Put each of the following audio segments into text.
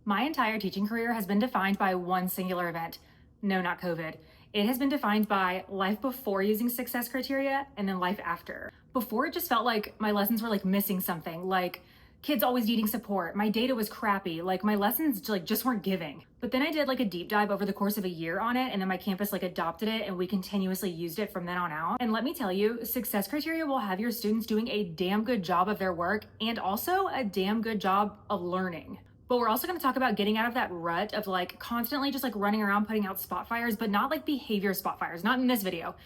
My entire teaching career has been defined by one singular event. No, not COVID. It has been defined by life before using success criteria and then life after. Before, it just felt like my lessons were like missing something, like kids always needing support. My data was crappy. Like my lessons just weren't giving. But then I did like a deep dive over the course of a year on it, and then my campus like adopted it and we continuously used it from then on out. And let me tell you, success criteria will have your students doing a damn good job of their work and also a damn good job of learning. But we're also going to talk about getting out of that rut of like constantly just like running around putting out spot fires, but not like behavior spot fires, not in this video.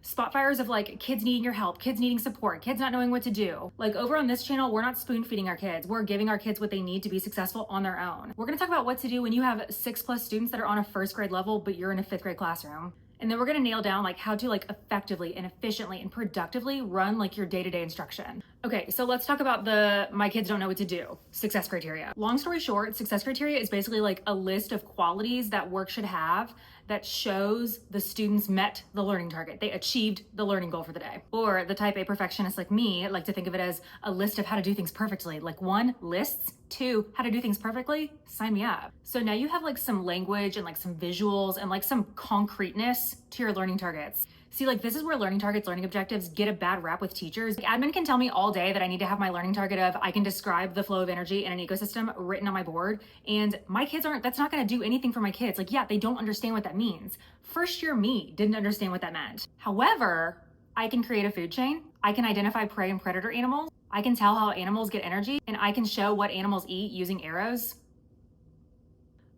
Spot fires of like kids needing your help, kids needing support, kids not knowing what to do. Like over on this channel, we're not spoon feeding our kids. We're giving our kids what they need to be successful on their own. We're going to talk about what to do when you have 6+ students that are on a first grade level, but you're in a 5th grade classroom. And then we're gonna nail down like how to like effectively and efficiently and productively run like your day-to-day instruction. Okay, so let's talk about the my kids don't know what to do success criteria. Long story short, success criteria is basically like a list of qualities that work should have that shows the students met the learning target. They achieved the learning goal for the day. Or the type A perfectionist like me like to think of it as a list of how to do things perfectly. Like 1, lists. 2, how to do things perfectly, sign me up. So now you have like some language and like some visuals and like some concreteness to your learning targets. See, like this is where learning targets, learning objectives get a bad rap with teachers. Like, admin can tell me all day that I need to have my learning target of I can describe the flow of energy in an ecosystem written on my board. And my kids that's not gonna do anything for my kids. Like, yeah, they don't understand what that means. First year me didn't understand what that meant. However, I can create a food chain. I can identify prey and predator animals. I can tell how animals get energy, and I can show what animals eat using arrows.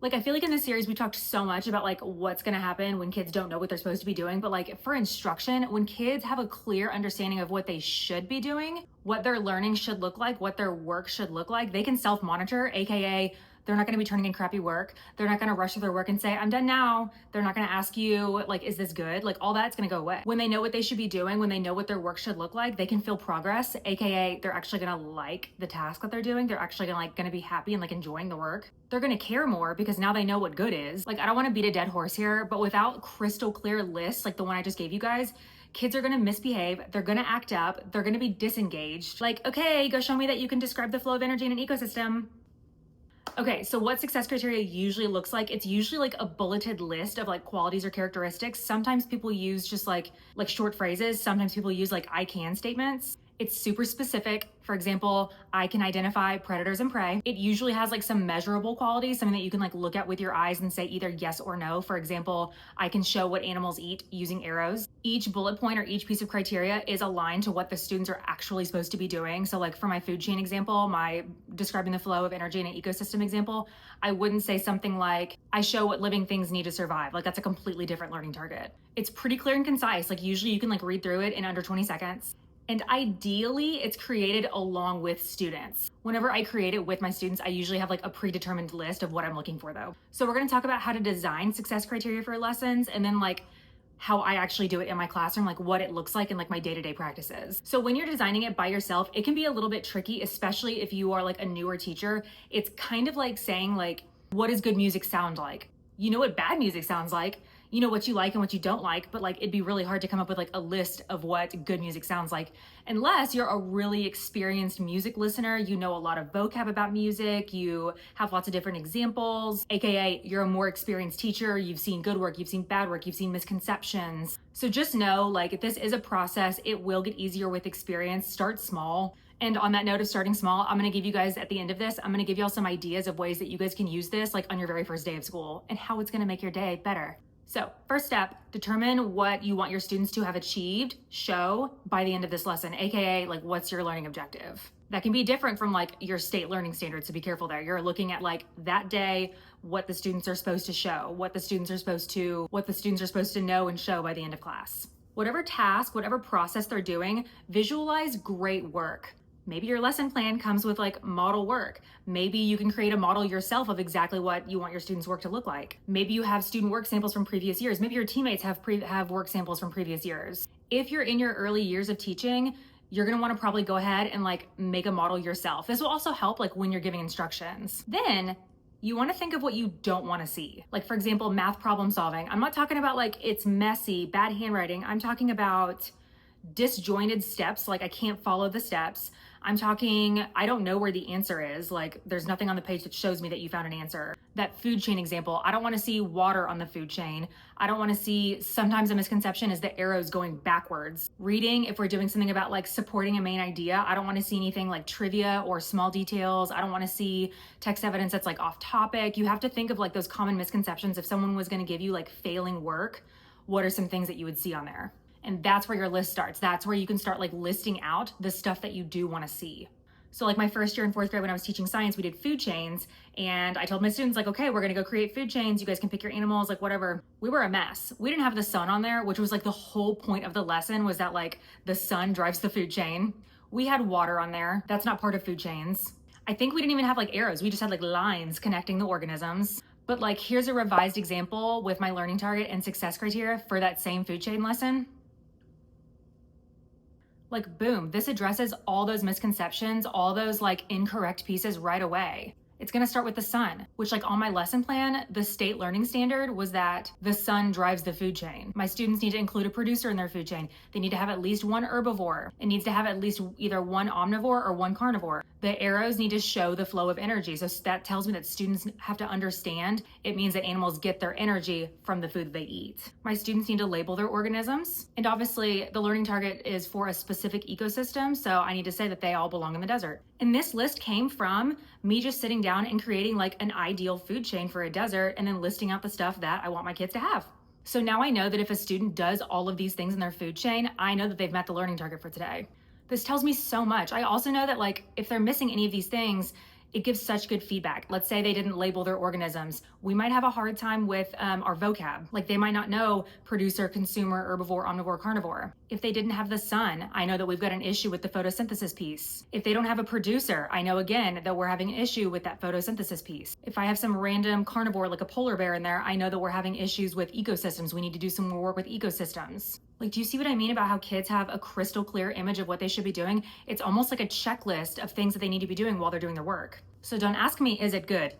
Like, I feel like in this series, we talked so much about like what's gonna happen when kids don't know what they're supposed to be doing. But like for instruction, when kids have a clear understanding of what they should be doing, what their learning should look like, what their work should look like, they can self-monitor, AKA they're not going to be turning in crappy work. They're not going to rush through their work and say, I'm done now. They're not going to ask you, like, is this good? Like, all that's going to go away. When they know what they should be doing, when they know what their work should look like, they can feel progress, AKA they're actually going to like the task that they're doing. They're actually going to be happy and like enjoying the work. They're going to care more because now they know what good is. Like, I don't want to beat a dead horse here, but without crystal clear lists, like the one I just gave you guys, kids are gonna misbehave, they're gonna act up, they're gonna be disengaged. Like, okay, go show me that you can describe the flow of energy in an ecosystem. Okay, so what success criteria usually looks like, it's usually like a bulleted list of like qualities or characteristics. Sometimes people use just like short phrases. Sometimes people use like I can statements. It's super specific. For example, I can identify predators and prey. It usually has like some measurable qualities, something that you can like look at with your eyes and say either yes or no. For example, I can show what animals eat using arrows. Each bullet point or each piece of criteria is aligned to what the students are actually supposed to be doing. So like for my food chain example, my describing the flow of energy in an ecosystem example, I wouldn't say something like, I show what living things need to survive. Like that's a completely different learning target. It's pretty clear and concise. Like usually you can like read through it in under 20 seconds. And ideally, it's created along with students. Whenever I create it with my students, I usually have like a predetermined list of what I'm looking for though. So we're gonna talk about how to design success criteria for lessons and then like how I actually do it in my classroom, like what it looks like in like my day-to-day practices. So when you're designing it by yourself, it can be a little bit tricky, especially if you are like a newer teacher. It's kind of like saying like, what does good music sound like? You know what bad music sounds like. You know what you like and what you don't like, but like it'd be really hard to come up with like a list of what good music sounds like unless you're a really experienced music listener. You know a lot of vocab about music, you have lots of different examples, AKA you're a more experienced teacher, you've seen good work, you've seen bad work, you've seen misconceptions. So just know like if this is a process, it will get easier with experience. Start small. And on that note of starting small, I'm gonna give you guys at the end of this, I'm gonna give y'all some ideas of ways that you guys can use this like on your very first day of school and how it's gonna make your day better. So first step, determine what you want your students to have achieved, show by the end of this lesson, AKA like what's your learning objective. That can be different from like your state learning standards, so be careful there. You're looking at like that day, what the students are supposed to show, what the students are supposed to know and show by the end of class. Whatever task, whatever process they're doing, visualize great work. Maybe your lesson plan comes with like model work. Maybe you can create a model yourself of exactly what you want your students' work to look like. Maybe you have student work samples from previous years. Maybe your teammates have work samples from previous years. If you're in your early years of teaching, you're gonna wanna probably go ahead and like make a model yourself. This will also help like when you're giving instructions. Then you wanna think of what you don't wanna see. Like for example, math problem solving. I'm not talking about like it's messy, bad handwriting. I'm talking about disjointed steps, like I can't follow the steps. I'm talking, I don't know where the answer is. Like, there's nothing on the page that shows me that you found an answer. That food chain example, I don't want to see water on the food chain. I don't want to see, sometimes a misconception is the arrows going backwards. Reading, if we're doing something about like supporting a main idea, I don't want to see anything like trivia or small details. I don't want to see text evidence that's like off topic. You have to think of like those common misconceptions. If someone was going to give you like failing work, what are some things that you would see on there? And that's where your list starts. That's where you can start like listing out the stuff that you do want to see. So like my first year in fourth grade when I was teaching science, we did food chains, and I told my students like, okay, we're gonna go create food chains. You guys can pick your animals, like whatever. We were a mess. We didn't have the sun on there, which was like the whole point of the lesson, was that like the sun drives the food chain. We had water on there. That's not part of food chains. I think we didn't even have like arrows. We just had like lines connecting the organisms. But like, here's a revised example with my learning target and success criteria for that same food chain lesson. Like, boom, this addresses all those misconceptions, all those like incorrect pieces right away. It's gonna start with the sun, which like on my lesson plan, the state learning standard was that the sun drives the food chain. My students need to include a producer in their food chain. They need to have at least one herbivore. It needs to have at least either one omnivore or one carnivore. The arrows need to show the flow of energy. So that tells me that students have to understand it means that animals get their energy from the food that they eat. My students need to label their organisms. And obviously the learning target is for a specific ecosystem. So I need to say that they all belong in the desert. And this list came from me just sitting down and creating like an ideal food chain for a desert and then listing out the stuff that I want my kids to have. So now I know that if a student does all of these things in their food chain, I know that they've met the learning target for today. This tells me so much. I also know that like if they're missing any of these things, it gives such good feedback. Let's say they didn't label their organisms. We might have a hard time with our vocab. Like they might not know producer, consumer, herbivore, omnivore, carnivore. If they didn't have the sun, I know that we've got an issue with the photosynthesis piece. If they don't have a producer, I know again that we're having an issue with that photosynthesis piece. If I have some random carnivore like a polar bear in there, I know that we're having issues with ecosystems. We need to do some more work with ecosystems. Like, do you see what I mean about how kids have a crystal clear image of what they should be doing? It's almost like a checklist of things that they need to be doing while they're doing their work. So don't ask me, is it good?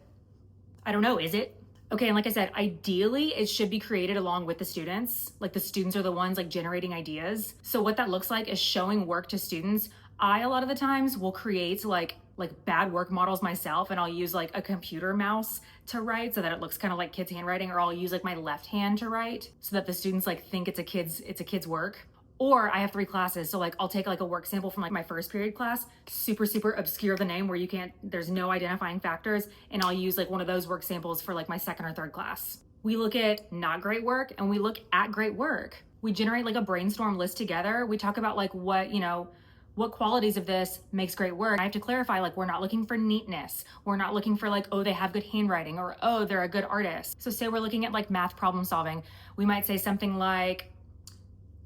I don't know, is it? Okay, and like I said, ideally it should be created along with the students. Like the students are the ones like generating ideas. So what that looks like is showing work to students. I, a lot of the times, will create like bad work models myself, and I'll use like a computer mouse to write so that it looks kind of like kids' handwriting, or I'll use like my left hand to write so that the students like think it's a kid's work. Or I have 3 classes, so like I'll take like a work sample from like my first period class, super obscure the name where there's no identifying factors, and I'll use like one of those work samples for like my second or third class. We look at not great work and we look at great work. We generate like a brainstorm list together. We talk about like what qualities of this makes great work. I have to clarify, like, we're not looking for neatness. We're not looking for like, oh, they have good handwriting, or oh, they're a good artist. So say we're looking at like math problem solving. We might say something like,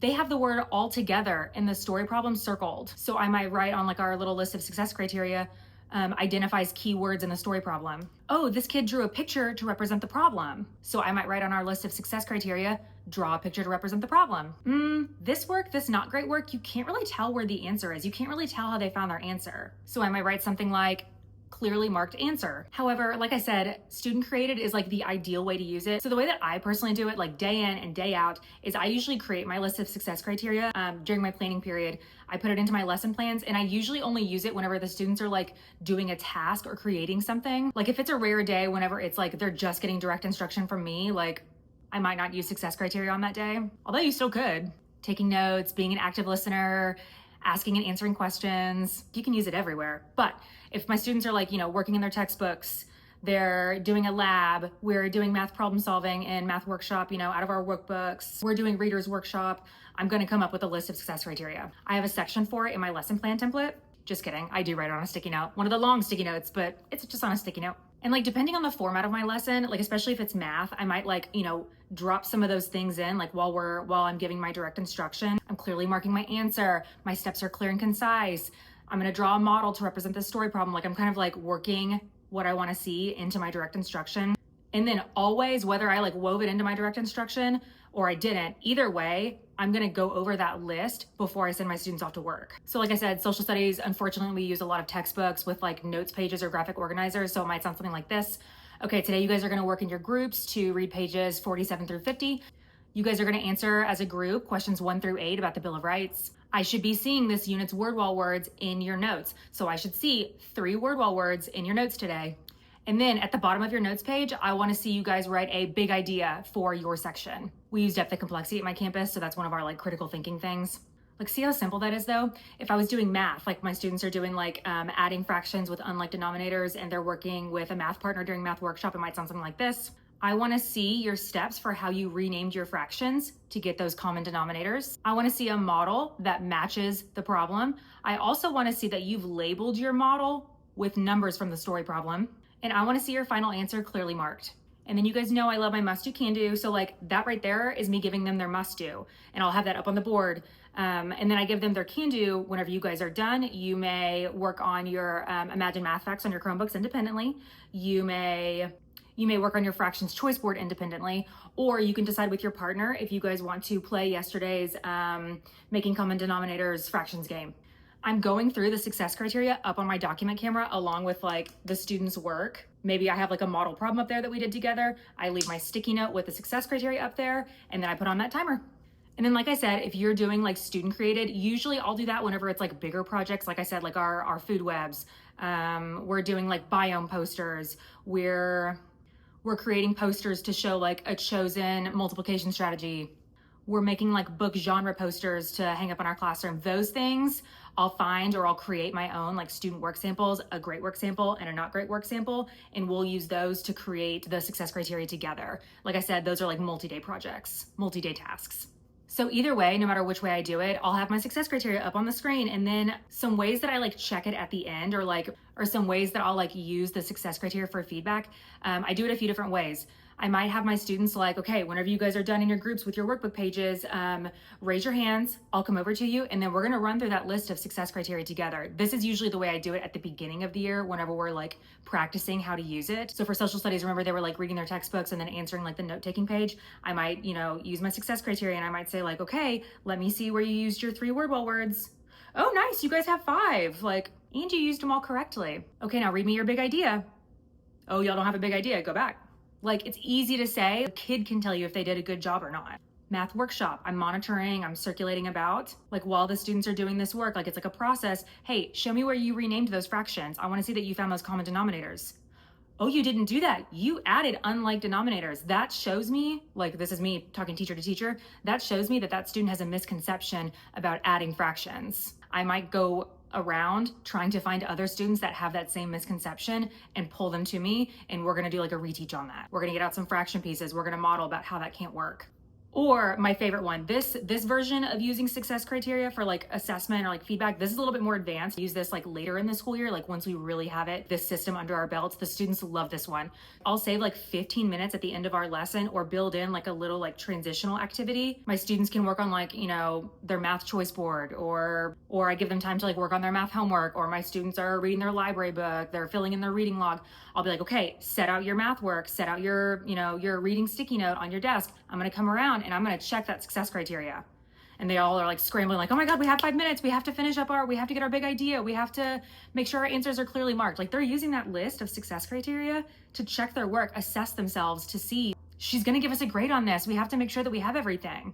they have the word all together in the story problem circled. So I might write on like our little list of success criteria, identifies keywords in the story problem. Oh, this kid drew a picture to represent the problem. So I might write on our list of success criteria, draw a picture to represent the problem. This work, this not great work, you can't really tell where the answer is. You can't really tell how they found their answer. So I might write something like, clearly marked answer. However, like I said, student created is like the ideal way to use it. So the way that I personally do it, like day in and day out, is I usually create my list of success criteria during my planning period. I put it into my lesson plans, and I usually only use it whenever the students are like doing a task or creating something. Like if it's a rare day, whenever it's like they're just getting direct instruction from me, like I might not use success criteria on that day, although you still could. Taking notes, being an active listener, asking and answering questions, you can use it everywhere. But if my students are like, working in their textbooks, they're doing a lab, we're doing math problem solving and math workshop, out of our workbooks, we're doing readers workshop, I'm gonna come up with a list of success criteria. I have a section for it in my lesson plan template. Just kidding, I do write it on a sticky note, one of the long sticky notes, but it's just on a sticky note. And like, depending on the format of my lesson, like especially if it's math, I might like, drop some of those things in, like while I'm giving my direct instruction. I'm clearly marking my answer. My steps are clear and concise. I'm gonna draw a model to represent the story problem. Like I'm kind of like working what I wanna see into my direct instruction. And then always, whether I like wove it into my direct instruction or I didn't, either way, I'm gonna go over that list before I send my students off to work. So like I said, social studies, unfortunately, we use a lot of textbooks with like notes pages or graphic organizers. So it might sound something like this. Okay, today you guys are gonna work in your groups to read pages 47 through 50. You guys are going to answer as a group questions 1 through 8 about the Bill of Rights. I should be seeing this unit's word wall words in your notes. So I should see 3 word wall words in your notes today. And then at the bottom of your notes page, I want to see you guys write a big idea for your section. We use depth and complexity at my campus, so that's one of our like critical thinking things. Like, see how simple that is though? If I was doing math, like my students are doing like adding fractions with unlike denominators and they're working with a math partner during math workshop, it might sound something like this. I want to see your steps for how you renamed your fractions to get those common denominators. I want to see a model that matches the problem. I also want to see that you've labeled your model with numbers from the story problem. And I want to see your final answer clearly marked. And then you guys know I love my must do, can do. So like that right there is me giving them their must do. And I'll have that up on the board. And then I give them their can do whenever you guys are done. You may work on your Imagine Math Facts on your Chromebooks independently. You may work on your fractions choice board independently, or you can decide with your partner if you guys want to play yesterday's Making Common Denominators fractions game. I'm going through the success criteria up on my document camera along with like the students' work. Maybe I have like a model problem up there that we did together. I leave my sticky note with the success criteria up there, and then I put on that timer. And then, like I said, if you're doing like student created, usually I'll do that whenever it's like bigger projects. Like I said, like our food webs, we're doing like biome posters. We're creating posters to show like a chosen multiplication strategy. We're making like book genre posters to hang up in our classroom. Those things I'll find or I'll create my own like student work samples, a great work sample and a not great work sample, and we'll use those to create the success criteria together. Like I said, those are like multi-day projects, multi-day tasks. So either way, no matter which way I do it, I'll have my success criteria up on the screen, and then some ways that I like check it at the end or some ways that I'll like use the success criteria for feedback. I do it a few different ways. I might have my students like, okay, whenever you guys are done in your groups with your workbook pages, raise your hands, I'll come over to you, and then we're gonna run through that list of success criteria together. This is usually the way I do it at the beginning of the year whenever we're like practicing how to use it. So for social studies, remember they were like reading their textbooks and then answering like the note-taking page. I might, use my success criteria and I might say like, okay, let me see where you used your 3 word wall words. Oh, nice, you guys have 5. Like, and you used them all correctly. Okay, now read me your big idea. Oh, y'all don't have a big idea, go back. Like, it's easy to say, a kid can tell you if they did a good job or not. Math workshop, I'm monitoring, I'm circulating about, like while the students are doing this work, like it's like a process. Hey, show me where you renamed those fractions. I wanna see that you found those common denominators. Oh, you didn't do that. You added unlike denominators. That shows me, like this is me talking teacher to teacher, that shows me that that student has a misconception about adding fractions. I might go around trying to find other students that have that same misconception and pull them to me, and we're gonna do like a reteach on that. We're gonna get out some fraction pieces. We're gonna model about how that can't work. Or my favorite one, this version of using success criteria for like assessment or like feedback, this is a little bit more advanced. Use this like later in the school year, like once we really have this system under our belts. The students love this one. I'll save like 15 minutes at the end of our lesson or build in like a little like transitional activity. My students can work on like, their math choice board, or I give them time to like work on their math homework, or my students are reading their library book, they're filling in their reading log. I'll be like, okay, set out your math work, set out your, your reading sticky note on your desk. I'm gonna come around and I'm gonna check that success criteria. And they all are like scrambling, like, oh my God, we have 5 minutes. We have to finish up we have to get our big idea. We have to make sure our answers are clearly marked. Like they're using that list of success criteria to check their work, assess themselves to see, she's gonna give us a grade on this. We have to make sure that we have everything.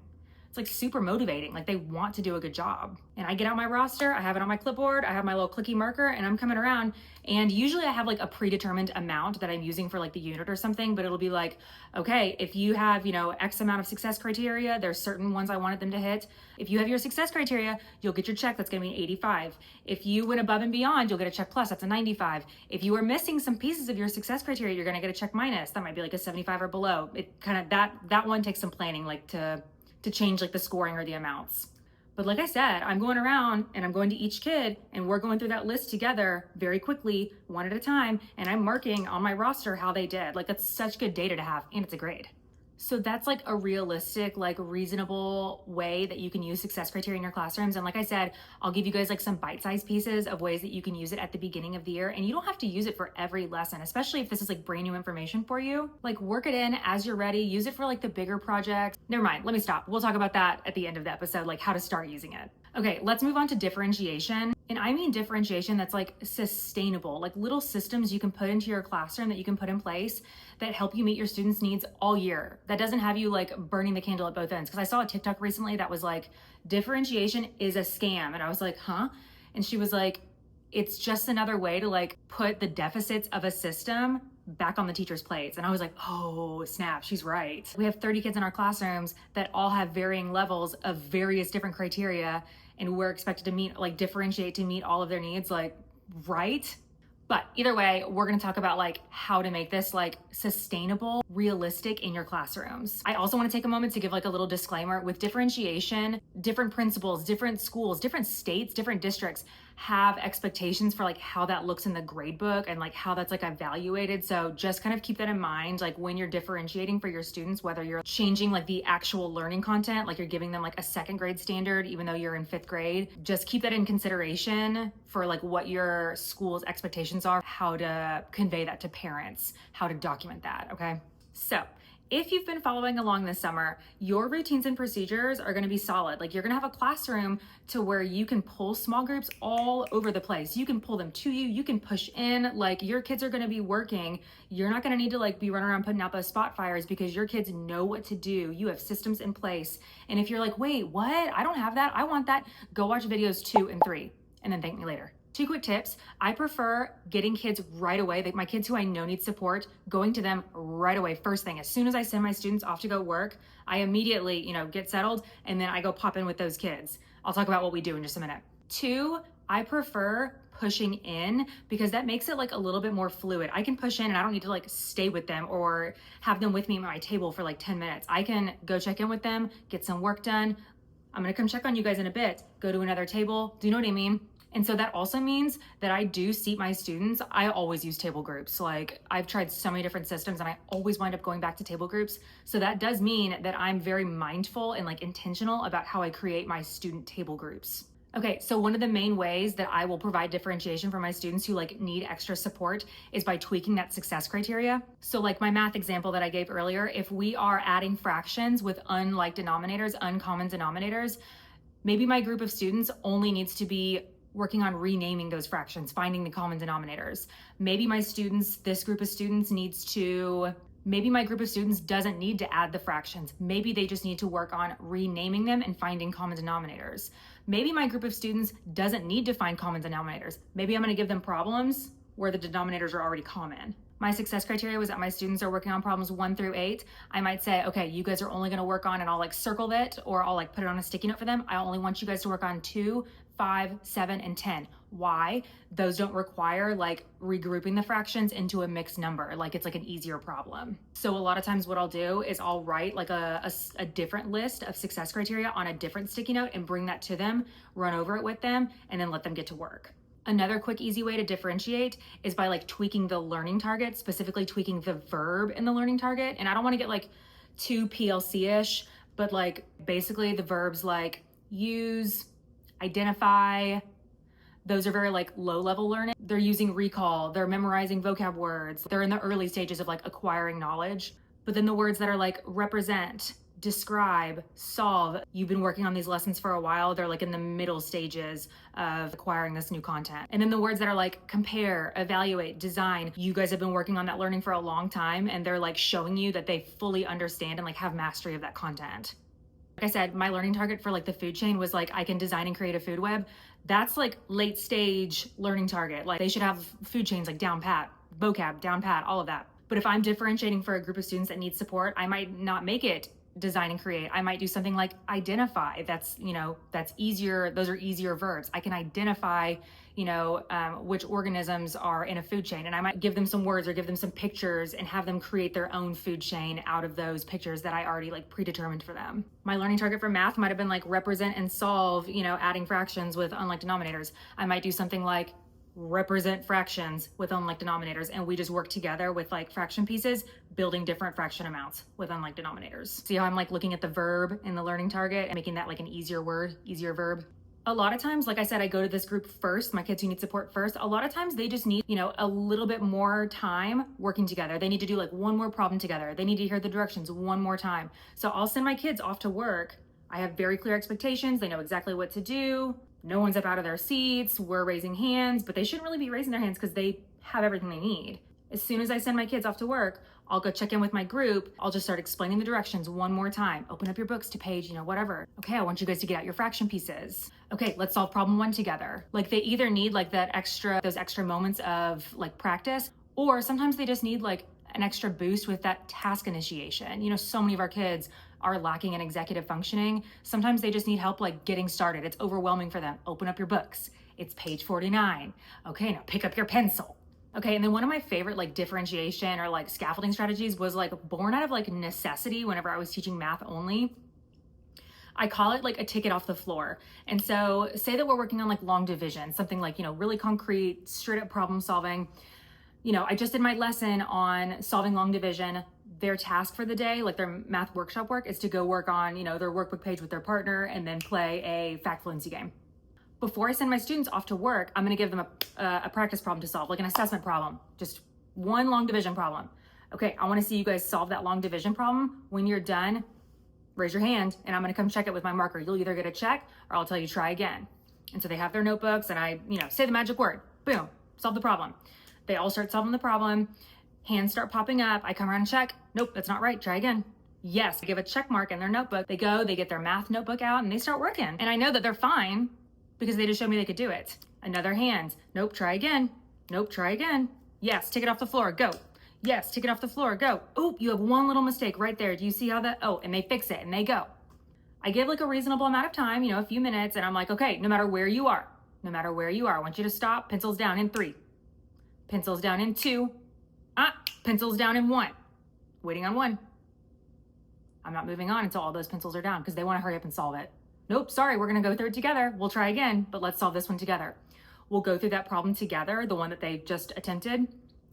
It's like super motivating. Like they want to do a good job. And I get out my roster, I have it on my clipboard, I have my little clicky marker, and I'm coming around. And usually I have like a predetermined amount that I'm using for like the unit or something, but it'll be like, okay, if you have, X amount of success criteria, there's certain ones I wanted them to hit. If you have your success criteria, you'll get your check, that's gonna be an 85. If you went above and beyond, you'll get a check plus, that's a 95. If you are missing some pieces of your success criteria, you're gonna get a check minus, that might be like a 75 or below. It kind of, that one takes some planning, like to change like the scoring or the amounts. But like I said, I'm going around and I'm going to each kid and we're going through that list together very quickly, one at a time, and I'm marking on my roster how they did. Like that's such good data to have, and it's a grade. So that's like a realistic, like reasonable way that you can use success criteria in your classrooms. And like I said, I'll give you guys like some bite-sized pieces of ways that you can use it at the beginning of the year. And you don't have to use it for every lesson, especially if this is like brand new information for you. Like work it in as you're ready, use it for like the bigger projects. Never mind, let me stop. We'll talk about that at the end of the episode, like how to start using it. Okay, let's move on to differentiation. And I mean differentiation that's like sustainable, like little systems you can put into your classroom that you can put in place that help you meet your students' needs all year. That doesn't have you like burning the candle at both ends. Because I saw a TikTok recently that was like, differentiation is a scam. And I was like, huh? And she was like, it's just another way to like put the deficits of a system back on the teacher's plates. And I was like, oh snap, she's right. We have 30 kids in our classrooms that all have varying levels of various different criteria, and we're expected to meet, like differentiate to meet all of their needs, like, right? But either way, we're gonna talk about like how to make this like sustainable, realistic in your classrooms. I also wanna take a moment to give like a little disclaimer. With differentiation, different principals, different schools, different states, different districts have expectations for like how that looks in the grade book and like how that's like evaluated. So just kind of keep that in mind, like when you're differentiating for your students, whether you're changing like the actual learning content, like you're giving them like a second grade standard, even though you're in 5th grade, just keep that in consideration for like what your school's expectations are, how to convey that to parents, how to document that, okay? So if you've been following along this summer, your routines and procedures are gonna be solid. Like you're gonna have a classroom to where you can pull small groups all over the place. You can pull them to you, you can push in, like your kids are gonna be working. You're not gonna need to like be running around putting out those spot fires because your kids know what to do. You have systems in place. And if you're like, wait, what? I don't have that, I want that, go watch videos 2 and 3 and then thank me later. 2 quick tips. I prefer getting kids right away. My kids who I know need support, going to them right away. First thing, as soon as I send my students off to go work, I immediately, get settled and then I go pop in with those kids. I'll talk about what we do in just a minute. 2, I prefer pushing in because that makes it like a little bit more fluid. I can push in and I don't need to like stay with them or have them with me at my table for like 10 minutes. I can go check in with them, get some work done. I'm gonna come check on you guys in a bit, go to another table. Do you know what I mean? And so that also means that I do seat my students. I always use table groups. Like I've tried so many different systems and I always wind up going back to table groups. So that does mean that I'm very mindful and like intentional about how I create my student table groups. Okay, so one of the main ways that I will provide differentiation for my students who like need extra support is by tweaking that success criteria. So like my math example that I gave earlier, if we are adding fractions with unlike denominators, uncommon denominators, maybe my group of students only needs to be working on renaming those fractions, finding the common denominators. Maybe this group of students maybe my group of students doesn't need to add the fractions. Maybe they just need to work on renaming them and finding common denominators. Maybe my group of students doesn't need to find common denominators. Maybe I'm gonna give them problems where the denominators are already common. My success criteria was that my students are working on problems 1 through 8. I might say, okay, you guys are only gonna work on, and I'll like circle it or I'll like put it on a sticky note for them. I only want you guys to work on 2, 5, 7, and 10. Why? Those don't require like regrouping the fractions into a mixed number. Like it's like an easier problem. So a lot of times what I'll do is I'll write like a different list of success criteria on a different sticky note and bring that to them, run over it with them, and then let them get to work. Another quick, easy way to differentiate is by like tweaking the learning target, specifically tweaking the verb in the learning target. And I don't want to get like too PLC-ish, but like basically the verbs like use, identify, those are very like low level learning. They're using recall, they're memorizing vocab words. They're in the early stages of like acquiring knowledge. But then the words that are like represent, describe, solve, you've been working on these lessons for a while. They're like in the middle stages of acquiring this new content. And then the words that are like compare, evaluate, design, you guys have been working on that learning for a long time and they're like showing you that they fully understand and like have mastery of that content. Like I said, my learning target for like the food chain was like, I can design and create a food web. That's like late stage learning target. Like they should have food chains like down pat, vocab, down pat, all of that. But if I'm differentiating for a group of students that need support, I might not make it design and create. I might do something like identify. That's easier. Those are easier verbs. I can identify, which organisms are in a food chain. And I might give them some words or give them some pictures and have them create their own food chain out of those pictures that I already like predetermined for them. My learning target for math might have been like represent and solve, adding fractions with unlike denominators. I might do something like represent fractions with unlike denominators, and we just work together with like fraction pieces, building different fraction amounts with unlike denominators. See how I'm like looking at the verb in the learning target and making that like an easier word, easier verb. A lot of times, like I said, I go to this group first, my kids who need support first. A lot of times they just need, a little bit more time working together. They need to do like one more problem together. They need to hear the directions one more time. So I'll send my kids off to work I have very clear expectations. They know exactly what to do. No one's up out of their seats. We're raising hands, but they shouldn't really be raising their hands because they have everything they need. As soon as I send my kids off to work, I'll go check in with my group. I'll just start explaining the directions one more time. Open up your books to page, whatever. Okay, I want you guys to get out your fraction pieces. Okay, let's solve problem 1 together. Like they either need like those extra moments of like practice, or sometimes they just need like an extra boost with that task initiation. So many of our kids are lacking in executive functioning. Sometimes they just need help like getting started. It's overwhelming for them. Open up your books. It's page 49. Okay, now pick up your pencil. Okay, and then one of my favorite like differentiation or like scaffolding strategies was like born out of like necessity whenever I was teaching math only. I call it like a ticket off the floor. And so say that we're working on like long division, something like, really concrete, straight up problem solving. I just did my lesson on solving long division. Their task for the day, like their math workshop work, is to go work on, their workbook page with their partner and then play a fact fluency game. Before I send my students off to work, I'm gonna give them a practice problem to solve, like an assessment problem, just one long division problem. Okay, I wanna see you guys solve that long division problem. When you're done, raise your hand and I'm gonna come check it with my marker. You'll either get a check or I'll tell you try again. And so they have their notebooks and I, say the magic word, boom, solve the problem. They all start solving the problem, hands start popping up, I come around and check, nope, that's not right, try again. Yes, I give a check mark in their notebook. They go, they get their math notebook out and they start working. And I know that they're fine because they just showed me they could do it. Another hand, nope, try again. Nope, try again. Yes, take it off the floor, go. Yes, take it off the floor, go. Oh, you have one little mistake right there. Do you see how that, and they fix it and they go. I give like a reasonable amount of time, a few minutes, and I'm like, okay, no matter where you are, I want you to stop, pencils down in 3, pencils down in 2, pencils down in 1, waiting on 1. I'm not moving on until all those pencils are down because they want to hurry up and solve it. Nope, sorry, we're gonna go through it together. We'll try again, but let's solve this one together. We'll go through that problem together, the one that they just attempted.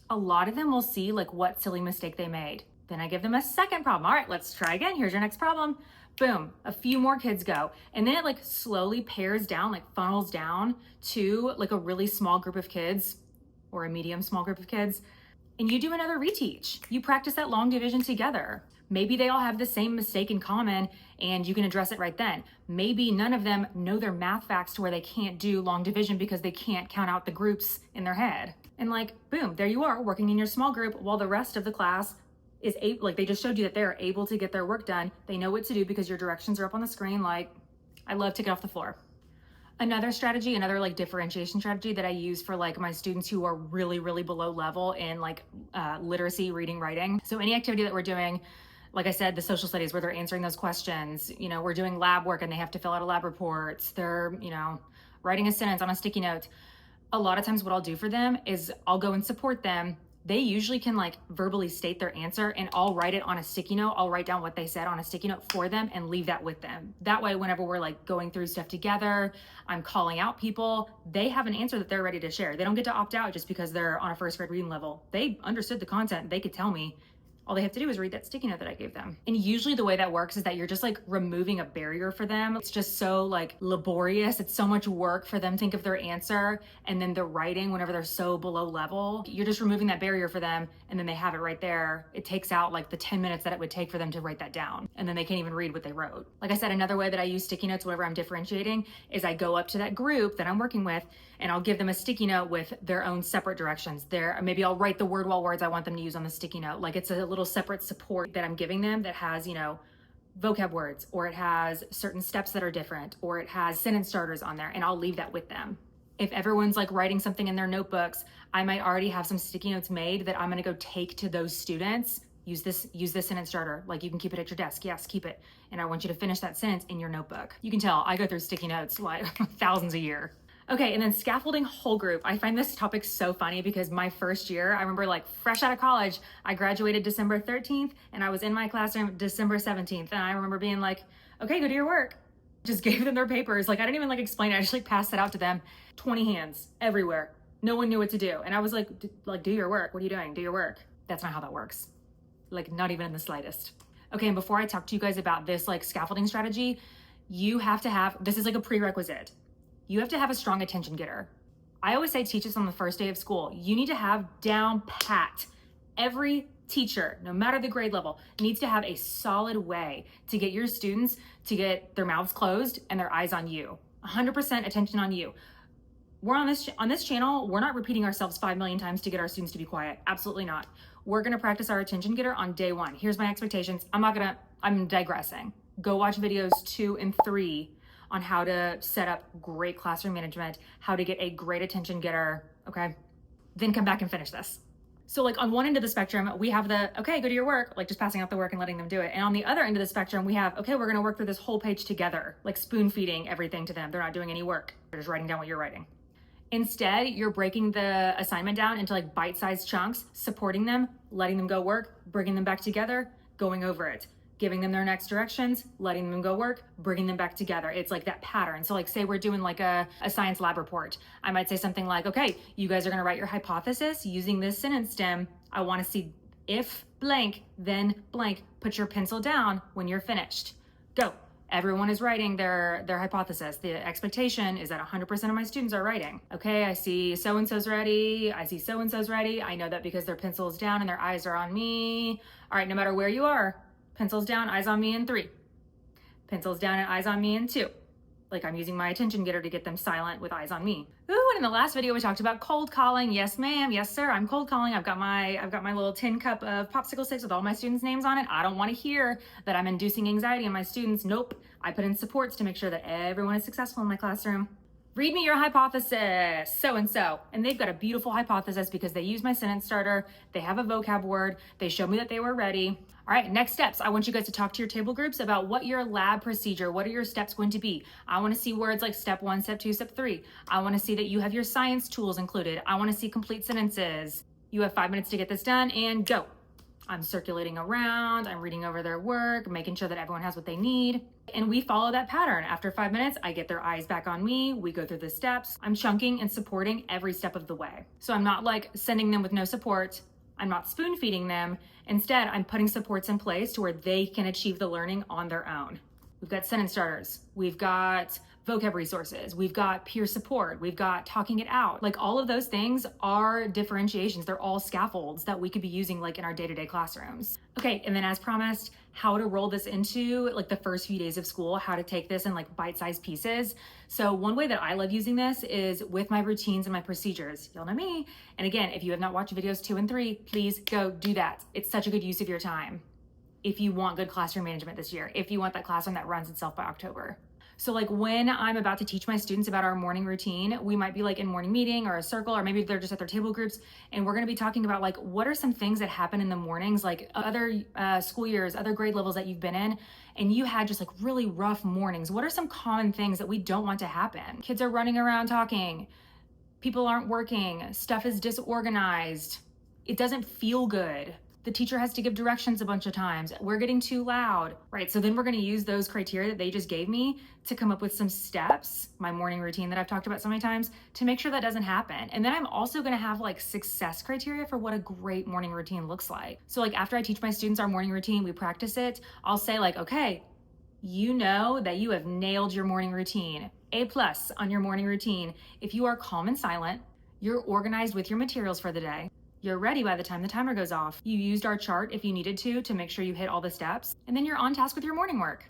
A lot of them will see like what silly mistake they made. Then I give them a second problem. All right, let's try again. Here's your next problem. Boom, a few more kids go. And then it like slowly pairs down, like funnels down to like a really small group of kids or a medium small group of kids. And you do another reteach. You practice that long division together. Maybe they all have the same mistake in common and you can address it right then. Maybe none of them know their math facts to where they can't do long division because they can't count out the groups in their head. And like, boom, there you are working in your small group while the rest of the class is able, like they just showed you that they're able to get their work done. They know what to do because your directions are up on the screen. Like, I love to get off the floor. Another strategy, another like differentiation strategy that I use for like my students who are really, really below level in like literacy, reading, writing. So any activity that we're doing, like I said, the social studies where they're answering those questions, we're doing lab work and they have to fill out a lab report. They're, writing a sentence on a sticky note. A lot of times what I'll do for them is I'll go and support them. They usually can like verbally state their answer and I'll write it on a sticky note. I'll write down what they said on a sticky note for them and leave that with them. That way, whenever we're like going through stuff together, I'm calling out people, they have an answer that they're ready to share. They don't get to opt out just because they're on a first grade reading level. They understood the content. They could tell me. All they have to do is read that sticky note that I gave them. And usually the way that works is that you're just like removing a barrier for them. It's just so like laborious. It's so much work for them to think of their answer. And then the writing, whenever they're so below level, you're just removing that barrier for them. And then they have it right there. It takes out like the 10 minutes that it would take for them to write that down. And then they can't even read what they wrote. Like I said, another way that I use sticky notes whenever I'm differentiating is I go up to that group that I'm working with and I'll give them a sticky note with their own separate directions. Maybe I'll write the word wall words I want them to use on the sticky note. Like it's a little separate support that I'm giving them that has, vocab words, or it has certain steps that are different, or it has sentence starters on there, and I'll leave that with them. If everyone's like writing something in their notebooks, I might already have some sticky notes made that I'm gonna go take to those students. Use this sentence starter. Like you can keep it at your desk. Yes, keep it. And I want you to finish that sentence in your notebook. You can tell I go through sticky notes like thousands a year. Okay, and then scaffolding whole group. I find this topic so funny because my first year, I remember like fresh out of college, I graduated December 13th and I was in my classroom December 17th. And I remember being like, okay, go do your work. Just gave them their papers. Like I didn't even like explain it. I just like passed it out to them. 20 hands everywhere. No one knew what to do. And I was like, do your work. What are you doing? Do your work. That's not how that works. Like not even in the slightest. Okay, and before I talk to you guys about this like scaffolding strategy, you have to have, this is like a prerequisite. You have to have a strong attention getter. I always say teach this on the first day of school. You need to have down pat every teacher, no matter the grade level, needs to have a solid way to get your students to get their mouths closed and their eyes on you. 100% attention on you. We're on this channel, we're not repeating ourselves 5 million times to get our students to be quiet. Absolutely not. We're gonna practice our attention getter on day 1. Here's my expectations. I'm digressing. Go watch videos 2 and 3 on how to set up great classroom management, how to get a great attention getter, okay? Then come back and finish this. So like on one end of the spectrum, we have the, okay, go do your work, like just passing out the work and letting them do it. And on the other end of the spectrum, we have, okay, we're gonna work through this whole page together, like spoon feeding everything to them. They're not doing any work. They're just writing down what you're writing. Instead, you're breaking the assignment down into like bite-sized chunks, supporting them, letting them go work, bringing them back together, going over it, giving them their next directions, letting them go work, bringing them back together. It's like that pattern. So like say we're doing like a science lab report. I might say something like, okay, you guys are gonna write your hypothesis using this sentence stem. I wanna see if blank, then blank, put your pencil down when you're finished. Go. Everyone is writing their hypothesis. The expectation is that 100% of my students are writing. Okay, I see so-and-so's ready. I see so-and-so's ready. I know that because their pencil is down and their eyes are on me. All right, no matter where you are, pencils down, eyes on me in 3. Pencils down and eyes on me in 2. Like I'm using my attention getter to get them silent with eyes on me. Ooh, and in the last video we talked about cold calling. Yes, ma'am. Yes, sir. I'm cold calling. I've got my little tin cup of popsicle sticks with all my students' names on it. I don't want to hear that I'm inducing anxiety in my students. Nope. I put in supports to make sure that everyone is successful in my classroom. Read me your hypothesis, so-and-so. And they've got a beautiful hypothesis because they use my sentence starter. They have a vocab word. They showed me that they were ready. All right, next steps. I want you guys to talk to your table groups about what your lab procedure, what are your steps going to be? I want to see words like step 1, step 2, step 3. I want to see that you have your science tools included. I want to see complete sentences. You have 5 minutes to get this done and go. I'm circulating around, I'm reading over their work, making sure that everyone has what they need. And we follow that pattern. After 5 minutes, I get their eyes back on me. We go through the steps. I'm chunking and supporting every step of the way. So I'm not like sending them with no support. I'm not spoon feeding them. Instead, I'm putting supports in place to where they can achieve the learning on their own. We've got sentence starters. We've got vocab resources. We've got peer support. We've got talking it out. Like all of those things are differentiations. They're all scaffolds that we could be using like in our day-to-day classrooms. Okay, and then as promised, how to roll this into like the first few days of school, how to take this in like bite-sized pieces. So one way that I love using this is with my routines and my procedures. Y'all know me. And again, if you have not watched videos 2 and 3, please go do that. It's such a good use of your time. If you want good classroom management this year, if you want that classroom that runs itself by October. So like when I'm about to teach my students about our morning routine, we might be like in morning meeting or a circle, or maybe they're just at their table groups. And we're gonna be talking about like, what are some things that happen in the mornings, like other school years, other grade levels that you've been in, and you had just like really rough mornings. What are some common things that we don't want to happen? Kids are running around talking, people aren't working, stuff is disorganized. It doesn't feel good. The teacher has to give directions a bunch of times. We're getting too loud, right? So then we're gonna use those criteria that they just gave me to come up with some steps, my morning routine that I've talked about so many times, to make sure that doesn't happen. And then I'm also gonna have like success criteria for what a great morning routine looks like. So like after I teach my students our morning routine, we practice it, I'll say like, okay, you know that you have nailed your morning routine. A+ on your morning routine. If you are calm and silent, you're organized with your materials for the day, you're ready by the time the timer goes off. You used our chart if you needed to make sure you hit all the steps, and then you're on task with your morning work.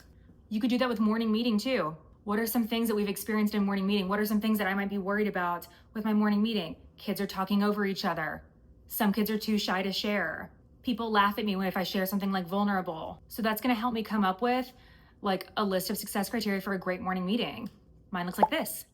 You could do that with morning meeting too. What are some things that we've experienced in morning meeting? What are some things that I might be worried about with my morning meeting? Kids are talking over each other. Some kids are too shy to share. People laugh at me if I share something like vulnerable. So that's gonna help me come up with like a list of success criteria for a great morning meeting. Mine looks like this.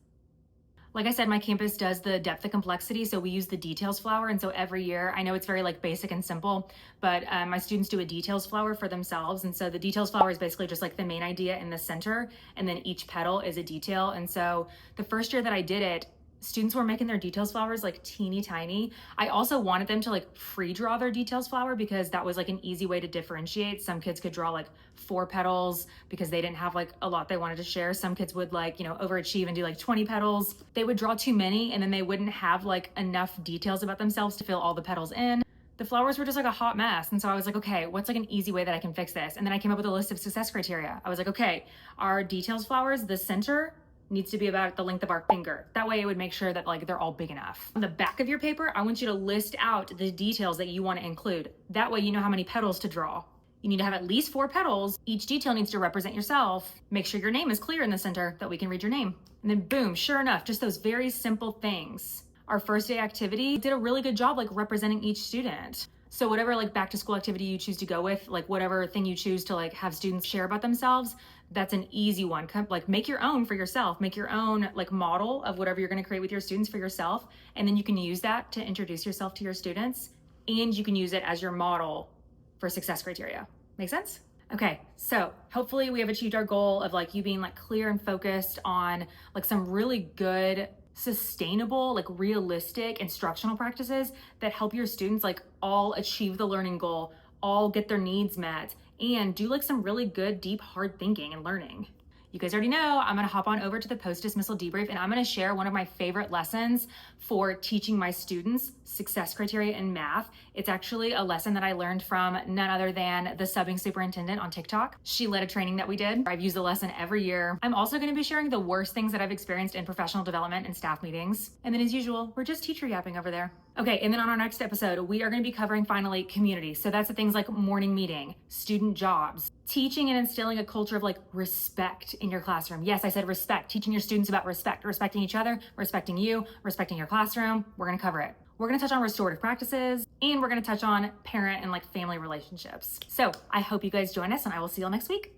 Like I said, my campus does the depth of complexity, so we use the details flower, and so every year, I know it's very like basic and simple, but my students do a details flower for themselves, and so the details flower is basically just like the main idea in the center, and then each petal is a detail. And so the first year that I did it, students were making their details flowers like teeny tiny. I also wanted them to like free draw their details flower because that was like an easy way to differentiate. Some kids could draw like 4 petals because they didn't have like a lot they wanted to share. Some kids would like, you know, overachieve and do like 20 petals. They would draw too many and then they wouldn't have like enough details about themselves to fill all the petals in. The flowers were just like a hot mess. And so I was like, okay, what's like an easy way that I can fix this? And then I came up with a list of success criteria. I was like, okay, our details flowers, the center needs to be about the length of our finger. That way it would make sure that like they're all big enough. On the back of your paper, I want you to list out the details that you want to include. That way you know how many petals to draw. You need to have at least 4 petals. Each detail needs to represent yourself. Make sure your name is clear in the center that we can read your name. And then boom, sure enough, just those very simple things. Our first day activity did a really good job like representing each student. So whatever like back to school activity you choose to go with, like whatever thing you choose to like have students share about themselves, that's an easy one. Like make your own for yourself, make your own like model of whatever you're gonna create with your students for yourself. And then you can use that to introduce yourself to your students, and you can use it as your model for success criteria. Make sense? Okay, so hopefully we have achieved our goal of like you being like clear and focused on like some really good, sustainable, like realistic instructional practices that help your students like all achieve the learning goal, all get their needs met, and do like some really good, deep, hard thinking and learning. You guys already know I'm gonna hop on over to the post-dismissal debrief and I'm gonna share one of my favorite lessons for teaching my students success criteria in math. It's actually a lesson that I learned from none other than the subbing superintendent on TikTok. She led a training that we did. I've used the lesson every year. I'm also gonna be sharing the worst things that I've experienced in professional development and staff meetings. And then as usual, we're just teacher yapping over there. Okay, and then on our next episode, we are gonna be covering finally community. So that's the things like morning meeting, student jobs, teaching and instilling a culture of like respect in your classroom. Yes, I said respect, teaching your students about respect, respecting each other, respecting you, respecting your classroom. We're gonna cover it. We're gonna touch on restorative practices, and we're gonna touch on parent and like family relationships. So I hope you guys join us, and I will see you all next week.